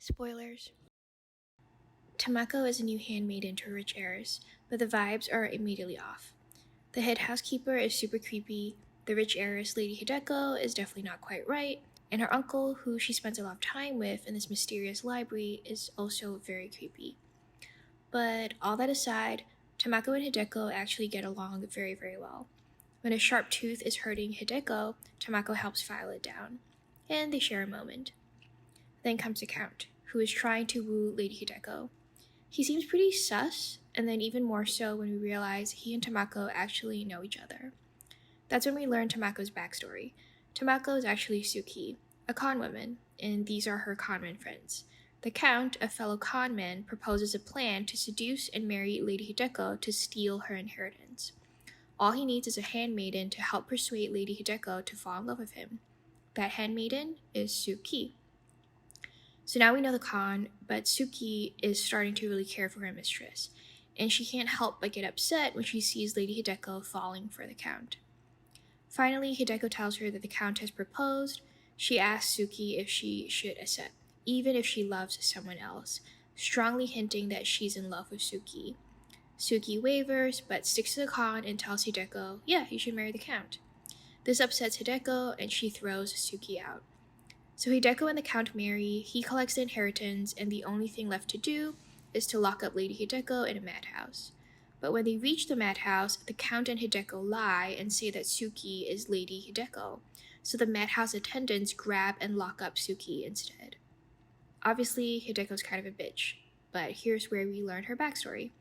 Spoilers. Tamako is a new handmaiden to a rich heiress, but the vibes are immediately off. The head housekeeper is super creepy, the rich heiress, Lady Hideko, is definitely not quite right, and her uncle, who she spends a lot of time with in this mysterious library, is also very creepy. But all that aside, Tamako and Hideko actually get along very, very well. When a sharp tooth is hurting Hideko, Tamako helps file it down, and they share a moment. Then comes the Count, who is trying to woo Lady Hideko. He seems pretty sus, and then even more so when we realize he and Tamako actually know each other. That's when we learn Tamako's backstory. Tamako is actually Suki, a con woman, and these are her conman friends. The Count, a fellow conman, proposes a plan to seduce and marry Lady Hideko to steal her inheritance. All he needs is a handmaiden to help persuade Lady Hideko to fall in love with him. That handmaiden is Suki. So now we know the con, but Suki is starting to really care for her mistress, and she can't help but get upset when she sees Lady Hideko falling for the Count. Finally, Hideko tells her that the Count has proposed. She asks Suki if she should accept, even if she loves someone else, strongly hinting that she's in love with Suki. Suki wavers, but sticks to the con and tells Hideko, yeah, you should marry the Count. This upsets Hideko, and she throws Suki out. So Hideko and the Count marry, he collects the inheritance, and the only thing left to do is to lock up Lady Hideko in a madhouse. But when they reach the madhouse, the Count and Hideko lie and say that Suki is Lady Hideko, so the madhouse attendants grab and lock up Suki instead. Obviously, Hideko's kind of a bitch, but here's where we learn her backstory.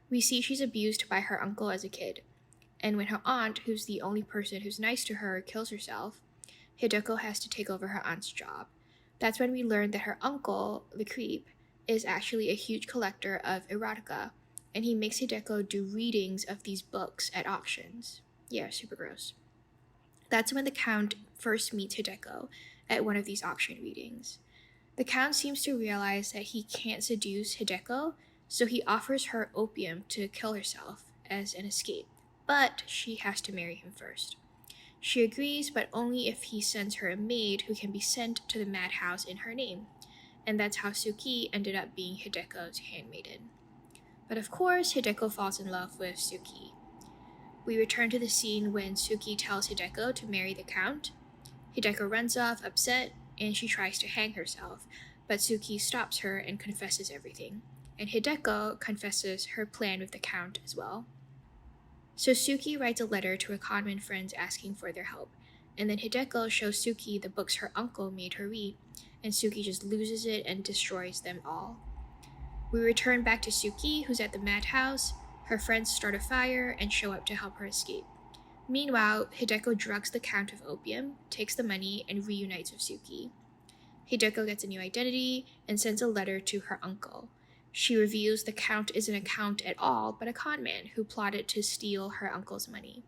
We see she's abused by her uncle as a kid, and when her aunt, who's the only person who's nice to her, kills herself, Hideko has to take over her aunt's job. That's when we learn that her uncle, the creep, is actually a huge collector of erotica, and he makes Hideko do readings of these books at auctions. Yeah, super gross. That's when the Count first meets Hideko at one of these auction readings. The Count seems to realize that he can't seduce Hideko, so he offers her opium to kill herself as an escape, but she has to marry him first. She agrees, but only if he sends her a maid who can be sent to the madhouse in her name, and that's how Suki ended up being Hideko's handmaiden. But of course, Hideko falls in love with Suki. We return to the scene when Suki tells Hideko to marry the Count. Hideko runs off, upset, and she tries to hang herself, but Suki stops her and confesses everything, and Hideko confesses her plan with the Count as well. So Suki writes a letter to her conman friends asking for their help, and then Hideko shows Suki the books her uncle made her read, and Suki just loses it and destroys them all. We return back to Suki, who's at the madhouse. Her friends start a fire and show up to help her escape. Meanwhile, Hideko drugs the Count of opium, takes the money, and reunites with Suki. Hideko gets a new identity and sends a letter to her uncle. She reveals the Count isn't a count at all, but a conman who plotted to steal her uncle's money.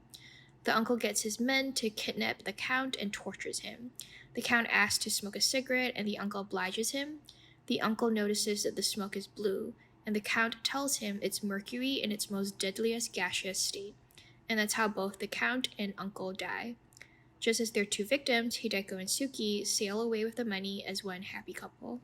The uncle gets his men to kidnap the Count and tortures him. The Count asks to smoke a cigarette, and the uncle obliges him. The uncle notices that the smoke is blue, and the Count tells him it's mercury in its most deadliest gaseous state, and that's how both the Count and uncle die. Just as their two victims, Hideko and Suki, sail away with the money as one happy couple.